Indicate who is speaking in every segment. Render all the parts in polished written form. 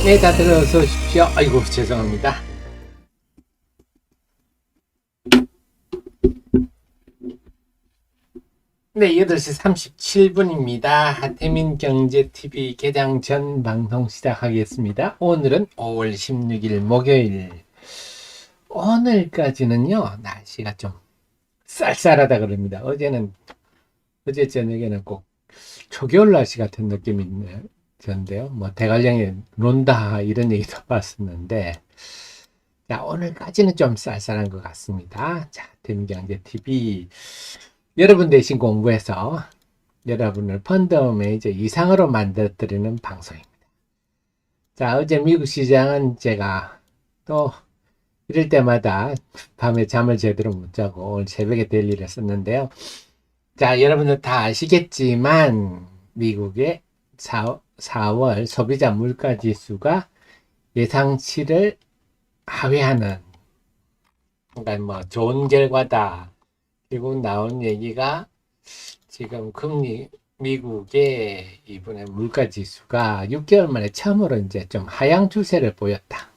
Speaker 1: 네, 다들 어서 오십시오. 아이고, 죄송합니다. 네, 8시 37분입니다. 하태민 경제TV 개장 전 방송 시작하겠습니다. 오늘은 5월 16일 목요일. 오늘까지는요, 날씨가 좀 쌀쌀하다 그럽니다. 어제 저녁에는 꼭 초겨울 날씨 같은 느낌이 있는데요. 뭐, 대관령에 논다, 이런 얘기도 봤었는데, 자, 오늘까지는 좀 쌀쌀한 것 같습니다. 자, 대민경제TV. 여러분 대신 공부해서 여러분을 펀드 매니저 이상으로 만들어드리는 방송입니다. 자, 어제 미국 시장은 제가 또 이럴 때마다 밤에 잠을 제대로 못 자고 오늘 새벽에 데일리를 썼는데요. 자, 여러분들 다 아시겠지만 미국의 4월 소비자 물가 지수가 예상치를 하회하는, 그러니까 뭐 좋은 결과다. 그리고 나온 얘기가 지금 미국의 이번에 물가 지수가 6개월 만에 처음으로 이제 좀 하향 추세를 보였다.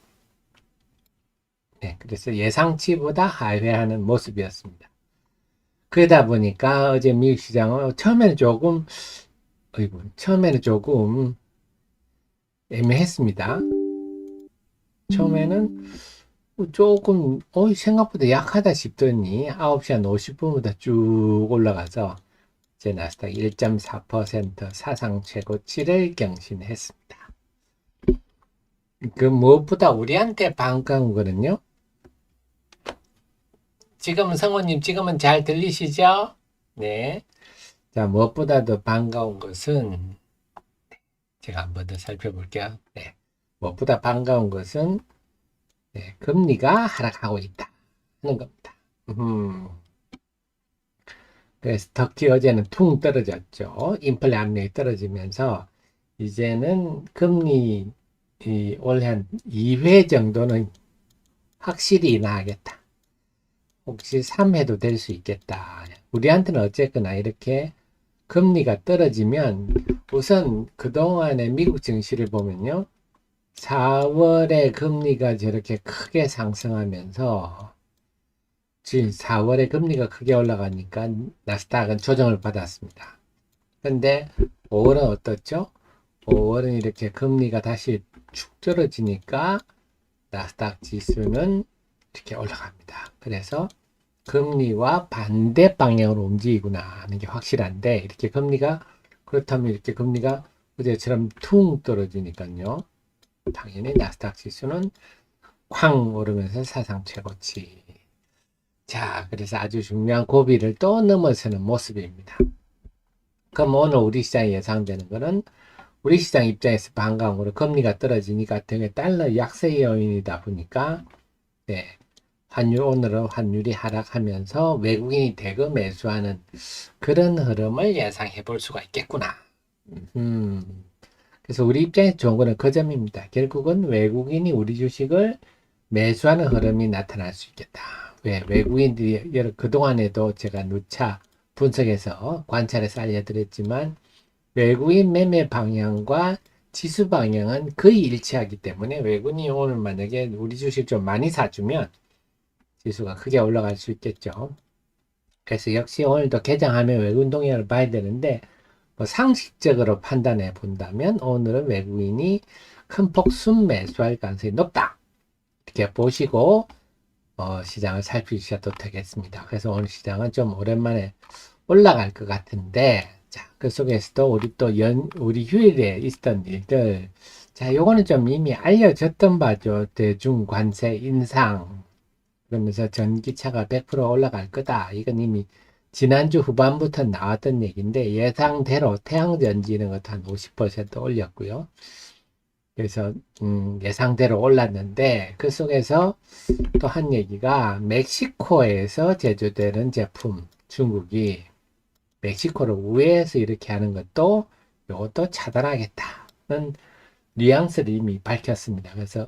Speaker 1: 네, 그래서 예상치보다 하회하는 모습이었습니다. 그러다 보니까 어제 미국 시장은 처음에는 조금 애매했습니다. 처음에는 조금 생각보다 약하다 싶더니 9시 한 50분보다 쭉 올라가서 이제 나스닥 1.4% 사상 최고치를 경신했습니다. 그 무엇보다 우리한테 반가운 거는요. 지금은 성우님 잘 들리시죠? 네. 자, 무엇보다도 반가운 것은 제가 한 번 더 살펴볼게요. 네. 무엇보다 반가운 것은 네, 금리가 하락하고 있다 하는 겁니다. 그래서 특히 어제는 퉁 떨어졌죠. 인플레 압력이 떨어지면서 이제는 금리 올해 한 2회 정도는 확실히 인하하겠다. 혹시 3회도 될 수 있겠다. 우리한테는 어쨌거나 이렇게 금리가 떨어지면 우선 그동안의 미국 증시를 보면요. 4월에 금리가 저렇게 크게 상승하면서 지금 4월에 금리가 크게 올라가니까 나스닥은 조정을 받았습니다. 근데 5월은 어떻죠? 5월은 이렇게 금리가 다시 축 떨어지니까 나스닥 지수는 이렇게 올라갑니다. 그래서 금리와 반대 방향으로 움직이구나 하는 게 확실한데, 그렇다면 이렇게 금리가 어제처럼 퉁 떨어지니까요. 당연히 나스닥 지수는 쾅 오르면서 사상 최고치. 자, 그래서 아주 중요한 고비를 또 넘어서는 모습입니다. 그럼 오늘 우리 시장에 예상되는 거는 우리 시장 입장에서 반가운 거로 금리가 떨어지니까 되게 달러 약세 요인이다 보니까 네, 오늘은 환율이 하락하면서 외국인이 대거 매수하는 그런 흐름을 예상해 볼 수가 있겠구나. 그래서 우리 입장에서 좋은 거는 그 점입니다. 결국은 외국인이 우리 주식을 매수하는 흐름이 나타날 수 있겠다. 왜? 외국인들이 그동안에도 제가 누차 분석해서 관찰해서 알려드렸지만 외국인 매매 방향과 지수 방향은 거의 일치하기 때문에 외국인이 오늘 만약에 우리 주식 좀 많이 사주면 지수가 크게 올라갈 수 있겠죠. 그래서 역시 오늘도 개장하면 외국인 동향을 봐야 되는데 뭐 상식적으로 판단해 본다면 오늘은 외국인이 큰 폭 순매수할 가능성이 높다. 이렇게 보시고 시장을 살피셔도 되겠습니다. 그래서 오늘 시장은 좀 오랜만에 올라갈 것 같은데, 자, 그 속에서도 우리 휴일에 있었던 일들, 자, 요거는 좀 이미 알려졌던 바죠. 대중 관세 인상, 그러면서 전기차가 100% 올라갈 거다. 이건 이미 지난주 후반부터 나왔던 얘기인데, 예상대로 태양전지는 것도 한 50% 올렸고요. 그래서 예상대로 올랐는데 그 속에서 또 한 얘기가 멕시코에서 제조되는 제품 중국이 멕시코를 우회해서 이렇게 하는 것도 이것도 차단하겠다는 뉘앙스를 이미 밝혔습니다. 그래서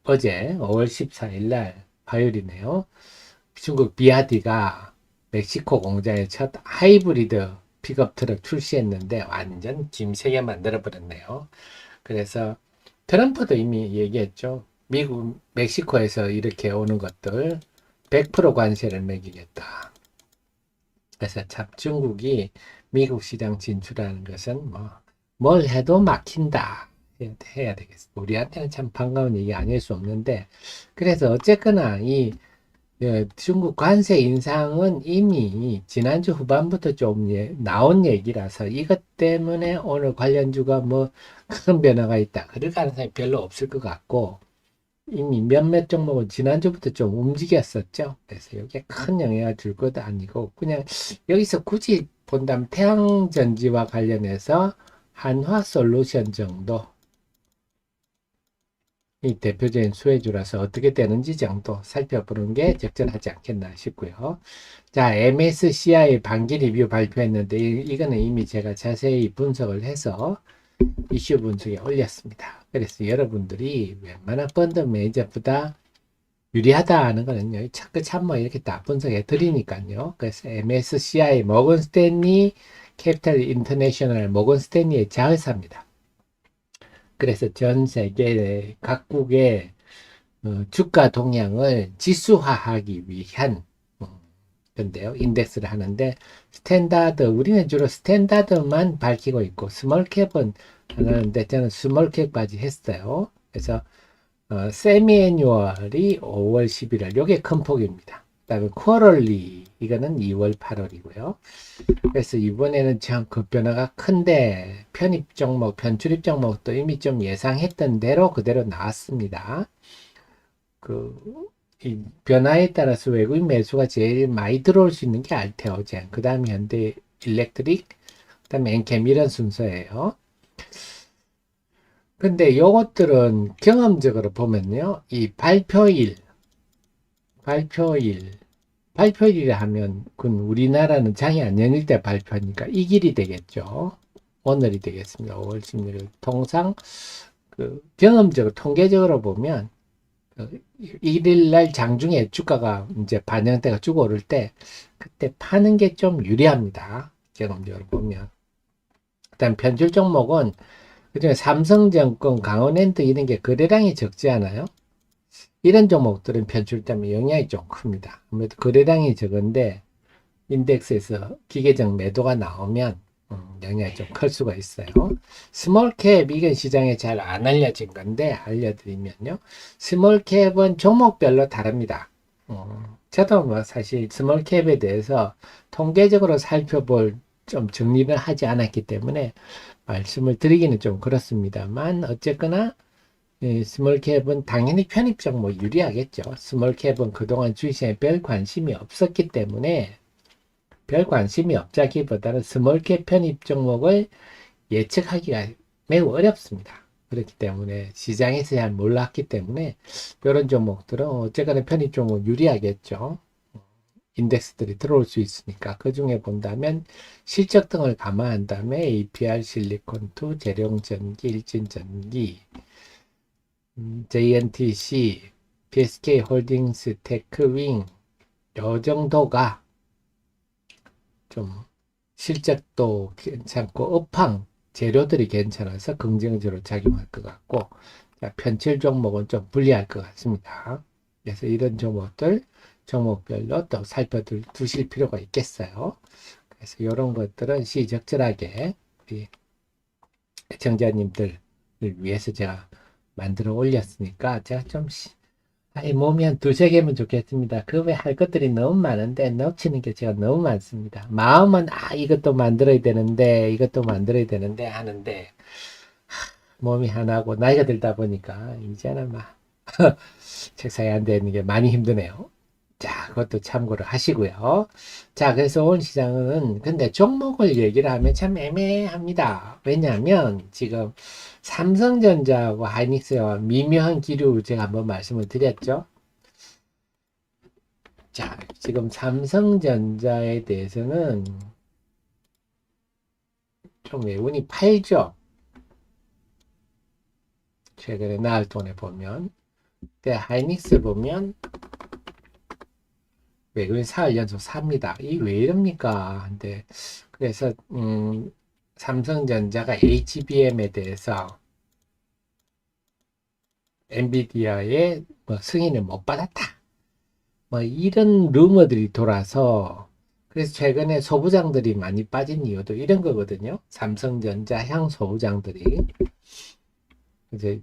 Speaker 1: 어제 5월 14일 날 화요일이네요. 중국 비아디가 멕시코 공장에 첫 하이브리드 픽업 트럭 출시했는데 완전 김세게 만들어 버렸네요. 그래서 트럼프도 이미 얘기했죠. 미국, 멕시코에서 이렇게 오는 것들 100% 관세를 매기겠다. 그래서 참 중국이 미국 시장 진출하는 것은 뭘 해도 막힌다. 해야 되겠어. 우리한테는 참 반가운 얘기 아닐 수 없는데, 그래서 어쨌거나 중국 관세 인상은 이미 지난주 후반부터 좀 나온 얘기라서 이것 때문에 오늘 관련주가 큰 변화가 있다. 그럴 가능성이 별로 없을 것 같고, 이미 몇몇 종목은 지난주부터 좀 움직였었죠. 그래서 이게 큰 영향을 줄 것도 아니고, 그냥 여기서 굳이 본다면 태양전지와 관련해서 한화솔루션 정도, 이 대표적인 수혜주라서 어떻게 되는지 정도 살펴보는 게 적절하지 않겠나 싶고요. 자, MSCI 반기 리뷰 발표했는데, 이거는 이미 제가 자세히 분석을 해서 이슈 분석에 올렸습니다. 그래서 여러분들이 웬만한 펀드 매니저보다 유리하다 하는 거는요, 차근차근 이렇게 다 분석해 드리니까요. 그래서 MSCI, 모건스탠리, 캐피탈 인터내셔널, 모건스탠리의 자회사입니다. 그래서 전 세계 각국의 주가 동향을 지수화하기 위한 건데요. 인덱스를 하는데 스탠다드, 우리는 주로 스탠다드만 밝히고 있고 스몰캡은 하는데 저는 스몰캡까지 했어요. 그래서 세미애뉴얼이 5월 11월 요게 큰 폭입니다. 그 다음에 쿼럴리 이거는 2월 8월이고요. 그래서 이번에는 참 급변화가 큰데 편입 종목, 편출입 종목도 이미 좀 예상했던 대로 그대로 나왔습니다. 이 변화에 따라서 외국인 매수가 제일 많이 들어올 수 있는 게 알테오젠, 그 다음에 현대 일렉트릭, 그 다음에 엔캠 이런 순서예요. 근데 요것들은 경험적으로 보면요, 이 발표일이라 하면 우리나라는 장이 안 열릴 때 발표하니까 이 길이 되겠죠. 오늘이 되겠습니다. 5월 16일. 통상 경험적으로 통계적으로 보면 1일날 장중에 주가가 이제 반영대가 쭉 오를 때 그때 파는 게 좀 유리합니다. 경험적으로 보면. 그다음 편줄 종목은 그중에 삼성전권, 강원랜드 이런 게 거래량이 적지 않아요? 이런 종목들은 편출 때문에 영향이 좀 큽니다. 아무래도 거래량이 적은데 인덱스에서 기계적 매도가 나오면 영향이 좀 클 수가 있어요. 스몰캡 이건 시장에 잘 안 알려진 건데 알려드리면요. 스몰캡은 종목별로 다릅니다. 저도 사실 스몰캡에 대해서 통계적으로 살펴볼 좀 정리를 하지 않았기 때문에 말씀을 드리기는 좀 그렇습니다만 어쨌거나 스몰캡은 당연히 편입 종목 유리하겠죠. 스몰캡은 그동안 주식시장에 별 관심이 없었기 때문에 별 관심이 없자기보다는 스몰캡 편입 종목을 예측하기가 매우 어렵습니다. 그렇기 때문에 시장에서 잘 몰랐기 때문에 이런 종목들은 어쨌거나 편입 종목 유리하겠죠. 인덱스들이 들어올 수 있으니까 그 중에 본다면 실적 등을 감안한 다음에 APR, 실리콘2, 재룡전기, 일진전기, JNTC, BSK홀딩스, 테크윙 요 정도가 좀 실적도 괜찮고 업황 재료들이 괜찮아서 긍정적으로 작용할 것 같고 편칠 종목은 좀 불리할 것 같습니다. 그래서 이런 종목별로 또 살펴두실 필요가 있겠어요. 그래서 이런 것들은 시적절하게 우리 시청자님들을 위해서 제가 만들어 올렸으니까 제가 좀 몸이 한 두세 개면 좋겠습니다. 그 외에 할 것들이 너무 많은데 놓치는 게 제가 너무 많습니다. 마음은 이것도 만들어야 되는데 이것도 만들어야 되는데 하는데 몸이 하나고 나이가 들다 보니까 이제는 막 책상에 앉아있는 게 많이 힘드네요. 자, 그것도 참고를 하시고요. 자, 그래서 오늘 시장은 근데 종목을 얘기를 하면 참 애매합니다. 왜냐하면 지금 삼성전자하고 하이닉스와 미묘한 기류 제가 한번 말씀을 드렸죠. 자, 지금 삼성전자에 대해서는 좀 외운이 팔죠. 최근에 나흘 동안에 보면. 근데 하이닉스 보면 외국인 사흘 연속 삽니다. 이 왜 이럽니까? 근데 그래서 삼성전자가 HBM에 대해서 엔비디아의 뭐 승인을 못 받았다. 뭐 이런 루머들이 돌아서 그래서 최근에 소부장들이 많이 빠진 이유도 이런 거거든요. 삼성전자 향 소부장들이 이제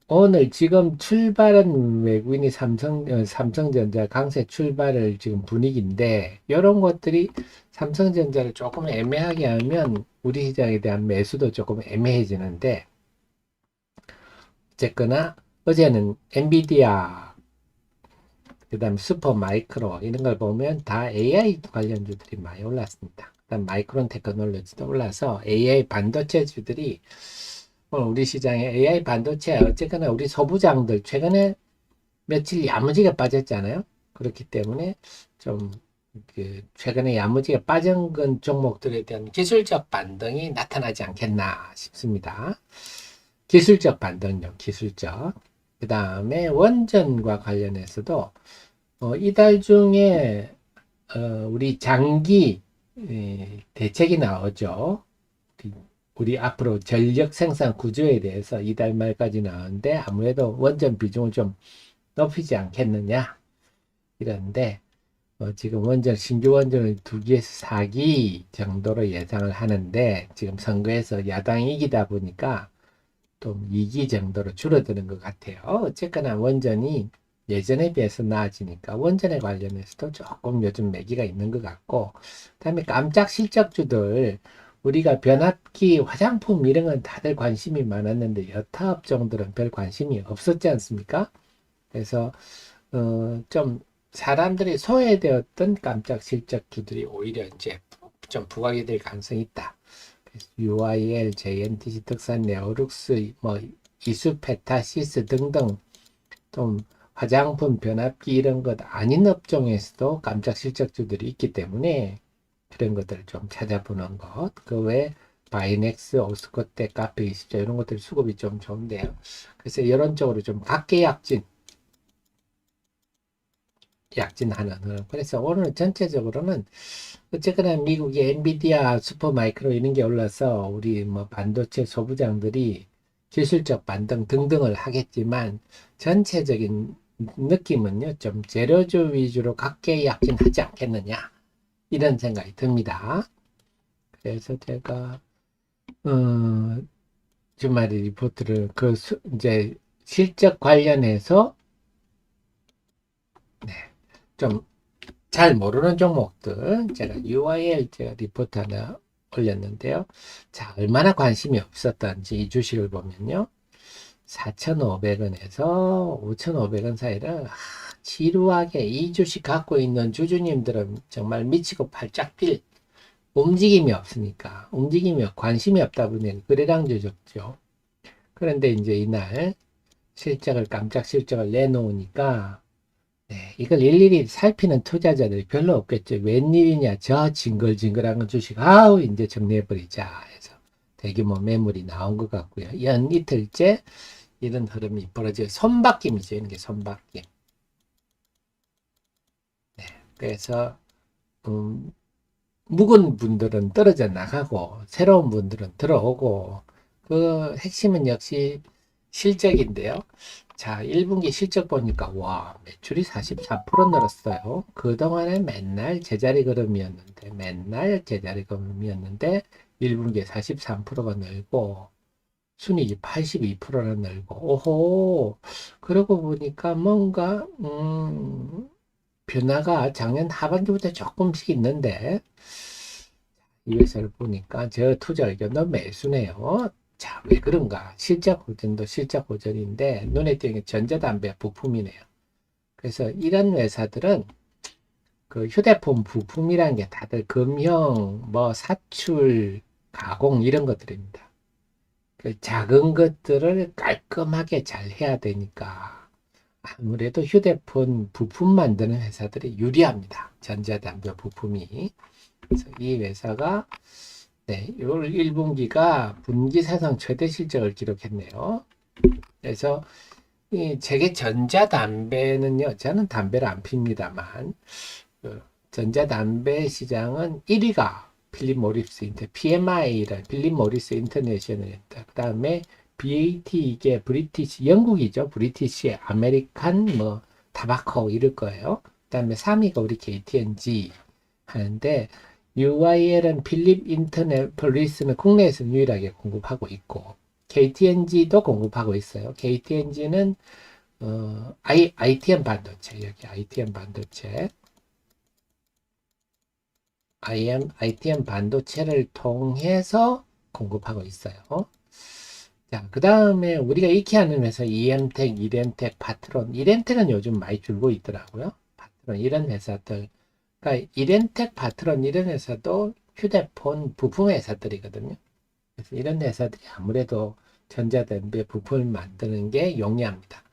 Speaker 1: 오늘 지금 출발은 외국인이 삼성전자 강세 출발을 지금 분위기인데 이런 것들이 삼성전자를 조금 애매하게 하면 우리 시장에 대한 매수도 조금 애매해지는데 어쨌거나 어제는 엔비디아 그다음 슈퍼마이크로 이런 걸 보면 다 AI 관련주들이 많이 올랐습니다. 그다음 마이크론 테크놀로지도 올라서 AI 반도체주들이 우리 시장에 AI 반도체 어쨌거나 우리 소부장들 최근에 며칠 야무지게 빠졌잖아요. 그렇기 때문에 좀 최근에 야무지게 빠진 건 종목들에 대한 기술적 반등이 나타나지 않겠나 싶습니다. 기술적 반등요, 기술적. 그 다음에 원전과 관련해서도 이달 중에 우리 장기 대책이 나오죠. 우리 앞으로 전력 생산 구조에 대해서 이달 말까지 나오는데 아무래도 원전 비중을 좀 높이지 않겠느냐 이런데 지금 신규 원전을 2기에서 4기 정도로 예상을 하는데 지금 선거에서 야당이 이기다 보니까 좀 2기 정도로 줄어드는 것 같아요. 어쨌거나 원전이 예전에 비해서 나아지니까 원전에 관련해서도 조금 요즘 매기가 있는 것 같고 그다음에 깜짝 실적주들 우리가 변압기, 화장품 이런 건 다들 관심이 많았는데 여타 업종들은 별 관심이 없었지 않습니까? 그래서 좀 사람들이 소외되었던 깜짝 실적주들이 오히려 이제 좀 부각이 될 가능성이 있다. UIL, JNTC, 득산, 네오룩스, 뭐 이수페타시스 등등 좀 화장품, 변압기 이런 것 아닌 업종에서도 깜짝 실적주들이 있기 때문에 그런 것들을 좀 찾아보는 것. 그 외에 바이넥스, 오스코텍, 카페24 이런 것들 수급이 좀 좋은데요. 그래서 이런 쪽으로 좀 각계 약진하는. 그래서 오늘 전체적으로는 어쨌거나 미국의 엔비디아, 슈퍼마이크로 이런 게 올라서 우리 뭐 반도체 소부장들이 기술적 반등 등등을 하겠지만 전체적인 느낌은요 좀 재료주 위주로 각계 약진하지 않겠느냐 이런 생각이 듭니다. 그래서 제가 주말에 리포트를 이제 실적 관련해서 네, 좀 잘 모르는 종목들 제가 UIL 제가 리포트 하나 올렸는데요. 자, 얼마나 관심이 없었던지 이 주식을 보면요. 4,500원에서 5,500원 사이를 지루하게 이 주식 갖고 있는 주주님들은 정말 미치고 팔짝 뛸 움직임이 없으니까 관심이 없다 보니 거래량도 적죠. 그런데 이제 이날 깜짝 실적을 내놓으니까 네, 이걸 일일이 살피는 투자자들이 별로 없겠죠. 웬일이냐, 저 징글징글한 주식, 이제 정리해버리자 해서 대규모 매물이 나온 것 같고요. 연 이틀째 이런 흐름이 벌어져요. 손바뀜이죠. 이런 게 손바뀜. 네, 그래서, 묵은 분들은 떨어져 나가고, 새로운 분들은 들어오고, 그 핵심은 역시 실적인데요. 자, 1분기 실적 보니까 와, 매출이 44% 늘었어요. 그동안에 맨날 제자리 걸음이었는데 1분기에 43%가 늘고 순이익이 82%나 늘고 오호. 그러고 보니까 뭔가 변화가 작년 하반기부터 조금씩 있는데 이 회사를 보니까 저 투자 의견도 매수네요. 자, 왜 그런가? 실적 호전도 실적 호전인데 눈에 띄는 게 전자담배 부품이네요. 그래서 이런 회사들은 그 휴대폰 부품이라는 게 다들 금형, 뭐 사출, 가공 이런 것들입니다. 그 작은 것들을 깔끔하게 잘 해야 되니까 아무래도 휴대폰 부품 만드는 회사들이 유리합니다. 전자담배 부품이. 그래서 이 회사가 네, 1분기가 분기 사상 최대 실적을 기록했네요. 그래서 이 세계 전자담배는요, 저는 담배를 안 핍니다만, 그 전자담배 시장은 1위가 필립 모리스 PMI라 필립 모리스 인터내셔널이었다. 그 다음에 BAT 이게 브리티시 영국이죠. 브리티시 아메리칸 뭐 타바코 이럴 거예요. 그다음에 3위가 우리 KT&G 하는데 UIL은 필립 인터넷 폴리스는 국내에서 유일하게 공급하고 있고 KT&G도 공급하고 있어요. KT&G는 ITM 반도체 여기 ITM 반도체 ITM 반도체를 통해서 공급하고 있어요. 자, 그 다음에 우리가 익히 아는 회사 EM텍, 이렌텍, 파트론. 이렌텍은 요즘 많이 줄고 있더라고요. 파트론 이런 회사들. 그러니까 이렌텍, 파트론 이런 회사도 휴대폰 부품 회사들이거든요. 그래서 이런 회사들이 아무래도 전자담배 부품을 만드는 게 용이합니다.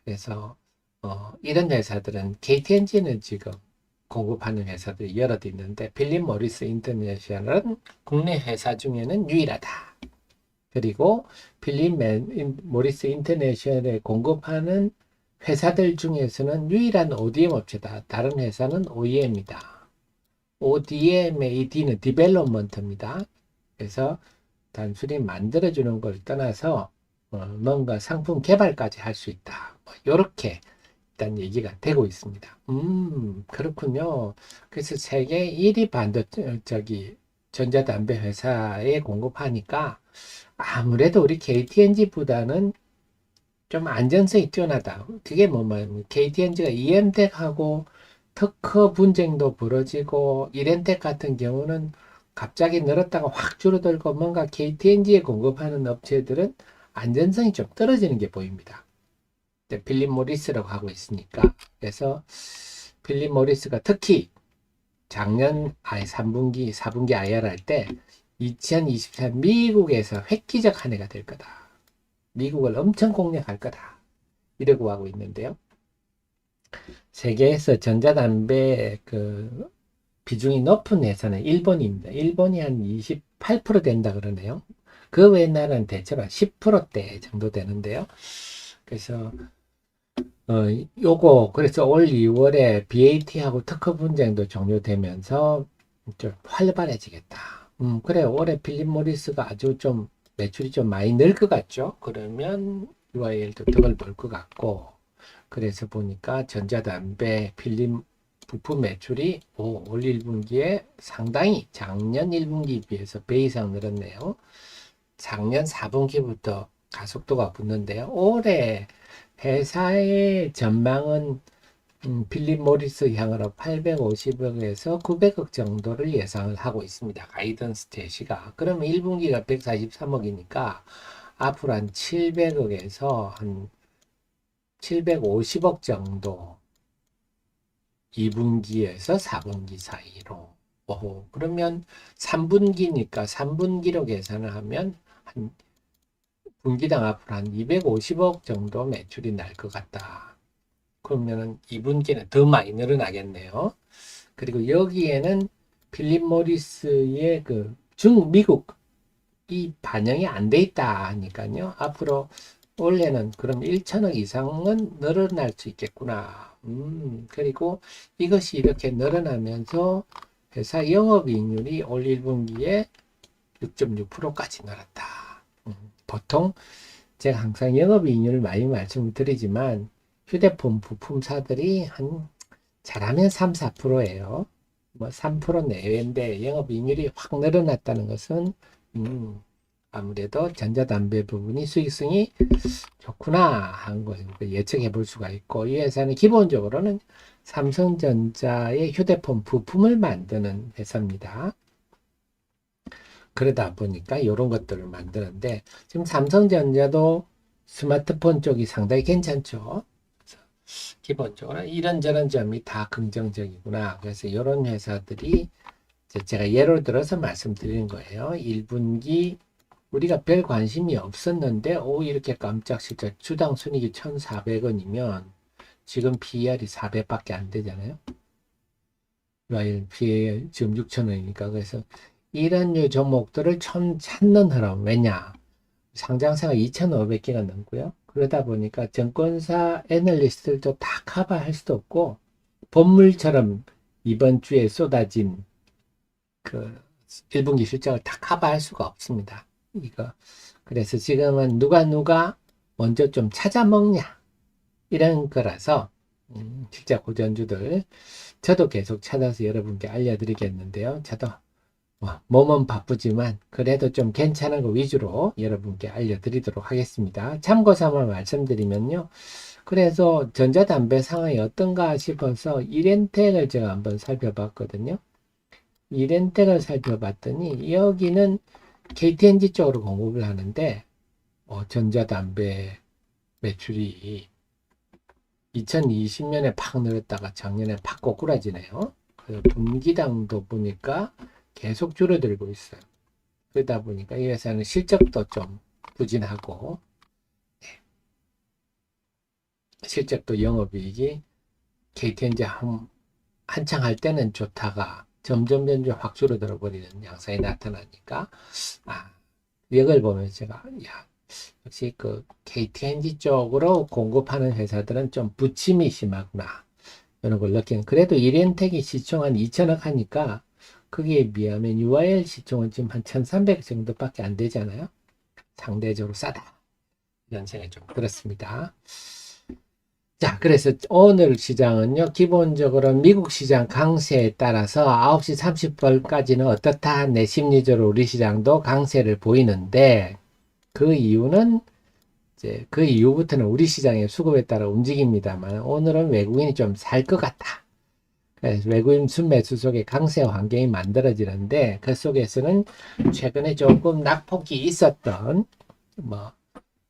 Speaker 1: 그래서 이런 회사들은 KT&G는 지금 공급하는 회사들이 여럿 있는데 필립 모리스 인터내셔널은 국내 회사 중에는 유일하다. 그리고 필립 모리스 인터내셔널에 공급하는 회사들 중에서는 유일한 ODM 업체다. 다른 회사는 OEM이다. ODM의 이 D는 디벨롭먼트입니다. 그래서 단순히 만들어주는 걸 떠나서 뭔가 상품 개발까지 할 수 있다. 이렇게 일단 얘기가 되고 있습니다. 그렇군요. 그래서 세계 1위 전자담배 회사에 공급하니까 아무래도 우리 KT&G보다는 좀 안전성이 뛰어나다. 그게 뭐냐면 KT&G가 EM텍하고 특허 분쟁도 벌어지고 이렌텍 같은 경우는 갑자기 늘었다가 확 줄어들고 뭔가 KT&G에 공급하는 업체들은 안전성이 좀 떨어지는 게 보입니다. 필립 모리스라고 하고 있으니까. 그래서 필립 모리스가 특히 작년 3분기, 4분기 IR 할 때 2024 미국에서 획기적 한 해가 될 거다. 미국을 엄청 공략할 거다. 이러고 하고 있는데요. 세계에서 전자담배 비중이 높은 회사는 일본입니다. 일본이 한 28% 된다 그러네요. 그 외 나라는 대체로 10%대 정도 되는데요. 그래서 그래서 올 2월에 BAT하고 특허 분쟁도 종료되면서 좀 활발해지겠다. 그래, 올해 필립 모리스가 아주 좀 매출이 좀 많이 늘 것 같죠? 그러면 UIL도 덕을 볼 것 같고, 그래서 보니까 전자담배 필립 부품 매출이 올 1분기에 상당히 작년 1분기 비해서 배 이상 늘었네요. 작년 4분기부터 가속도가 붙는데요. 올해 회사의 전망은 필립 모리스 향으로 850억에서 900억 정도를 예상을 하고 있습니다. 가이던스 제시가. 그러면 1분기가 143억이니까 앞으로 한 700억에서 한 750억 정도 2분기에서 4분기 사이로. 그러면 3분기니까 3분기로 계산을 하면 한 분기당 앞으로 한 250억 정도 매출이 날 것 같다. 그러면은 2분기는 더 많이 늘어나겠네요. 그리고 여기에는 필립 모리스의 미국이 반영이 안 돼 있다 하니까요. 앞으로 올해는 그럼 1천억 이상은 늘어날 수 있겠구나. 그리고 이것이 이렇게 늘어나면서 회사 영업이익률이 올 1분기에 6.6%까지 늘었다. 보통 제가 항상 영업이익률을 많이 말씀드리지만 휴대폰 부품사들이 잘하면 3, 4%예요. 뭐 3% 내외인데 영업이익률이 확 늘어났다는 것은 아무래도 전자담배 부분이 수익성이 좋구나 하는 걸 예측해 볼 수가 있고, 이 회사는 기본적으로는 삼성전자의 휴대폰 부품을 만드는 회사입니다. 그러다 보니까 이런 것들을 만드는데 지금 삼성전자도 스마트폰 쪽이 상당히 괜찮죠. 기본적으로 이런저런 점이 다 긍정적이구나. 그래서 이런 회사들이 제가 예를 들어서 말씀드리는 거예요. 1분기 우리가 별 관심이 없었는데 이렇게 깜짝 실적 주당 순이익이 1,400원이면 지금 PER이 400밖에 안 되잖아요. PE 지금 6,000원이니까. 그래서 이런 류 종목들을 찾는 흐름. 왜냐? 상장사가 2,500개가 넘고요. 그러다 보니까 증권사 애널리스트들도 다 커버할 수도 없고 본물처럼 이번 주에 쏟아진 1분기 실적을 다 커버할 수가 없습니다. 이거. 그래서 지금은 누가 먼저 좀 찾아 먹냐 이런 거라서 진짜 고전주들 저도 계속 찾아서 여러분께 알려드리겠는데요. 저도 몸은 바쁘지만 그래도 좀 괜찮은 거 위주로 여러분께 알려드리도록 하겠습니다. 참고 삼아 말씀드리면요. 그래서 전자담배 상황이 어떤가 싶어서 이렌텍을 제가 한번 살펴봤거든요. 이렌텍을 살펴봤더니 여기는 KTNG 쪽으로 공급을 하는데 전자담배 매출이 2020년에 팍 늘었다가 작년에 팍 꼬꾸라지네요. 그래서 분기당도 보니까 계속 줄어들고 있어요. 그러다 보니까 이 회사는 실적도 좀 부진하고 실적도 영업이익이 KTNG 한창 할 때는 좋다가 점점 확 줄어들어 버리는 양상이 나타나니까 이걸 보면 제가 역시 그 KTNG 쪽으로 공급하는 회사들은 좀 부침이 심하구나 이런 걸 느끼는. 그래도 이렌텍이 시총 한 2천억 하니까 거기에 비하면 UIL 시총은 지금 한 1,300 정도밖에 안 되잖아요. 상대적으로 싸다 이런 생각이 좀 들었습니다. 자, 그래서 오늘 시장은요, 기본적으로 미국 시장 강세에 따라서 9시 30분까지는 어떻다 내 심리적으로 우리 시장도 강세를 보이는데, 그 이유는 이제 그 이후부터는 우리 시장의 수급에 따라 움직입니다만, 오늘은 외국인이 좀 살 것 같다. 그래서 외국인 순매수 속에 강세 환경이 만들어지는데, 그 속에서는 최근에 조금 낙폭이 있었던,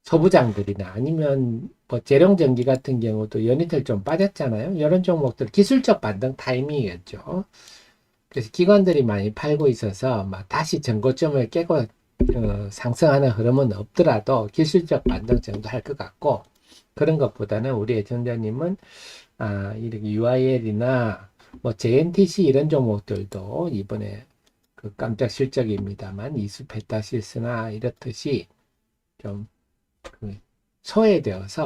Speaker 1: 소부장들이나 아니면 재룡전기 같은 경우도 연이틀 좀 빠졌잖아요. 이런 종목들 기술적 반등 타이밍이었죠. 그래서 기관들이 많이 팔고 있어서 다시 전고점을 깨고 상승하는 흐름은 없더라도 기술적 반등 정도 할 것 같고, 그런 것보다는 우리 애청자님은 이렇게 UIL이나 JNTC 이런 종목들도 이번에 그 깜짝 실적입니다만 이수페타시스나 이렇듯이 좀 소외되었던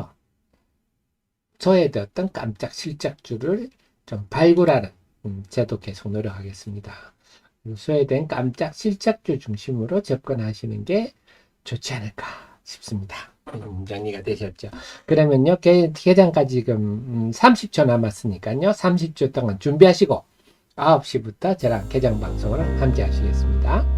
Speaker 1: 깜짝 실적주를 좀 발굴하는 저도 계속 노력하겠습니다. 소외된 깜짝 실적주 중심으로 접근하시는 게 좋지 않을까 싶습니다. 정리가 되셨죠? 그러면요, 개장까지 지금 30초 남았으니까요, 30초 동안 준비하시고 9시부터 저랑 개장 방송을 함께 하시겠습니다.